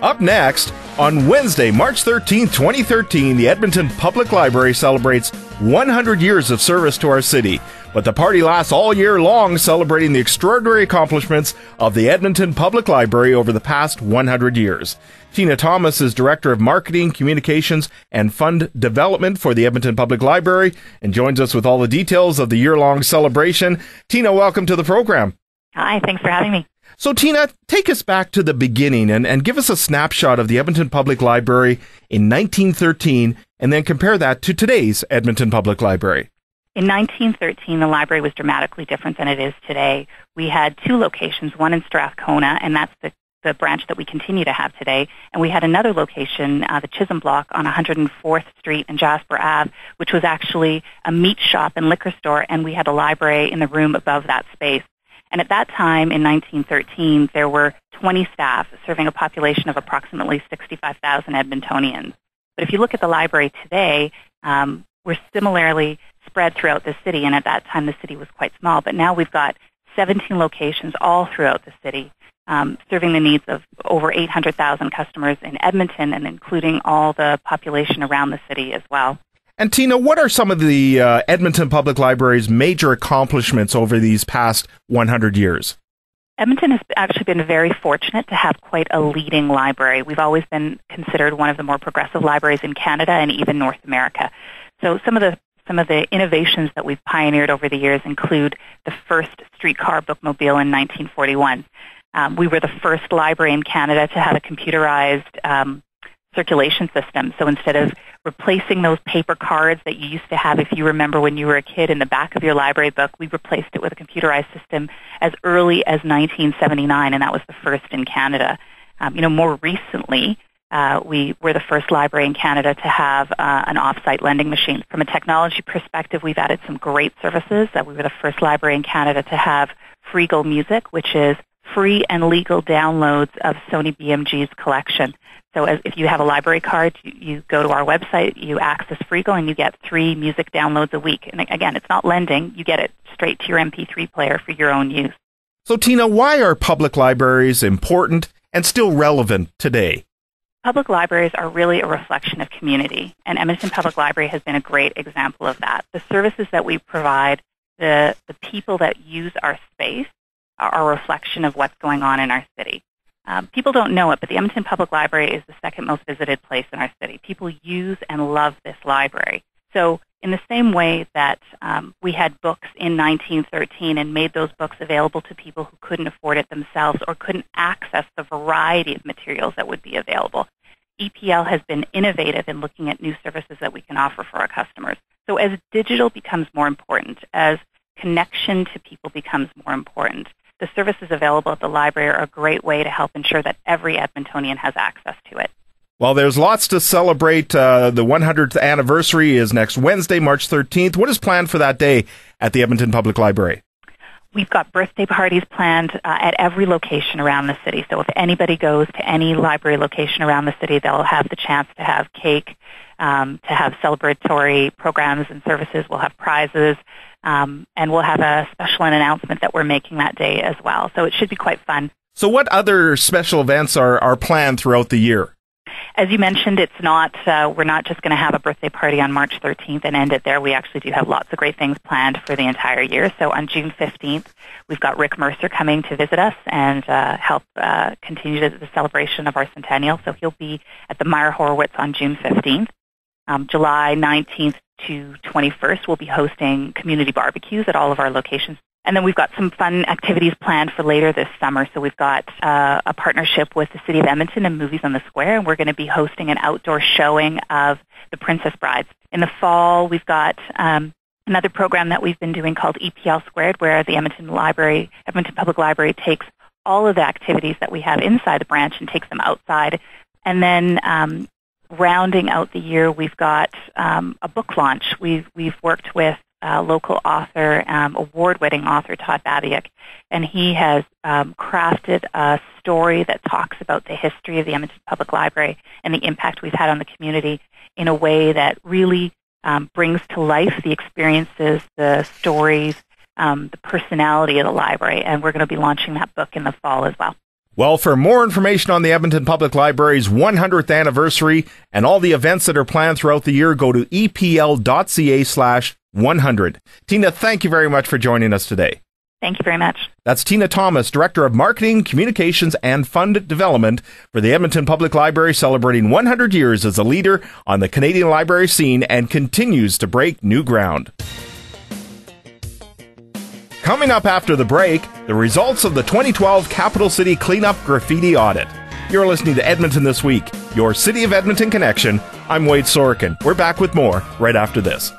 Up next, on Wednesday, March 13, 2013, the Edmonton Public Library celebrates 100 years of service to our city. But the party lasts all year long, celebrating the extraordinary accomplishments of the Edmonton Public Library over the past 100 years. Tina Thomas is Director of Marketing, Communications, and Fund Development for the Edmonton Public Library and joins us with all the details of the year-long celebration. Tina, welcome to the program. Hi, thanks for having me. So, Tina, take us back to the beginning and give us a snapshot of the Edmonton Public Library in 1913 and then compare that to today's Edmonton Public Library. In 1913, the library was dramatically different than it is today. We had two locations, one in Strathcona, and that's the branch that we continue to have today. And we had another location, the Chisholm Block on 104th Street and Jasper Ave, which was actually a meat shop and liquor store, and we had a library in the room above that space. And at that time, in 1913, there were 20 staff serving a population of approximately 65,000 Edmontonians. But if you look at the library today, we're similarly spread throughout the city, and at that time the city was quite small. But now we've got 17 locations all throughout the city, serving the needs of over 800,000 customers in Edmonton and including all the population around the city as well. And Tina, what are some of the Edmonton Public Library's major accomplishments over these past 100 years? Edmonton has actually been very fortunate to have quite a leading library. We've always been considered one of the more progressive libraries in Canada and even North America. So some of the innovations that we've pioneered over the years include the first streetcar bookmobile in 1941. We were the first library in Canada to have a computerized circulation system. So instead of replacing those paper cards that you used to have, if you remember when you were a kid, in the back of your library book, we replaced it with a computerized system as early as 1979, and that was the first in Canada. More recently, we were the first library in Canada to have an off-site lending machine. From a technology perspective, we've added some great services. We were the first library in Canada to have Freegal Music, which is free and legal downloads of Sony BMG's collection. So if you have a library card, you go to our website, you access Freegal, and you get 3 music downloads a week. And again, it's not lending. You get it straight to your MP3 player for your own use. So, Tina, why are public libraries important and still relevant today? Public libraries are really a reflection of community, and Edmonton Public Library has been a great example of that. The services that we provide, the people that use our space, are a reflection of what's going on in our city. People don't know it, but the Edmonton Public Library is the second most visited place in our city. People use and love this library. So in the same way that we had books in 1913 and made those books available to people who couldn't afford it themselves or couldn't access the variety of materials that would be available, EPL has been innovative in looking at new services that we can offer for our customers. So as digital becomes more important, as connection to people becomes more important, the services available at the library are a great way to help ensure that every Edmontonian has access to it. Well, there's lots to celebrate. The 100th anniversary is next Wednesday, March 13th. What is planned for that day at the Edmonton Public Library? We've got birthday parties planned at every location around the city. So if anybody goes to any library location around the city, they'll have the chance to have cake, to have celebratory programs and services. We'll have prizes. And we'll have a special announcement that we're making that day as well. So it should be quite fun. So what other special events are planned throughout the year? As you mentioned, it's not we're not just going to have a birthday party on March 13th and end it there. We actually do have lots of great things planned for the entire year. So on June 15th, we've got Rick Mercer coming to visit us and help continue the celebration of our Centennial. So he'll be at the Meyer Horowitz on June 15th. July 19th to 21st, we'll be hosting community barbecues at all of our locations. And then we've got some fun activities planned for later this summer. So we've got a partnership with the City of Edmonton and Movies on the Square, and we're going to be hosting an outdoor showing of The Princess Brides. In the fall, we've got another program that we've been doing called EPL Squared, where the Edmonton Public Library takes all of the activities that we have inside the branch and takes them outside. And then rounding out the year, we've got a book launch. We've worked with local author, award-winning author Todd Babiak, and he has crafted a story that talks about the history of the Edmonton Public Library and the impact we've had on the community in a way that really brings to life the experiences, the stories, the personality of the library, and we're going to be launching that book in the fall as well. Well, for more information on the Edmonton Public Library's 100th anniversary and all the events that are planned throughout the year, go to epl.ca/100. Tina, thank you very much for joining us today. Thank you very much. That's Tina Thomas, Director of Marketing, Communications, and Fund Development for the Edmonton Public Library, celebrating 100 years as a leader on the Canadian library scene and continues to break new ground. Coming up after the break, the results of the 2012 Capital City Cleanup Graffiti Audit. You're listening to Edmonton This Week, your City of Edmonton connection. I'm Wade Sorokin. We're back with more right after this.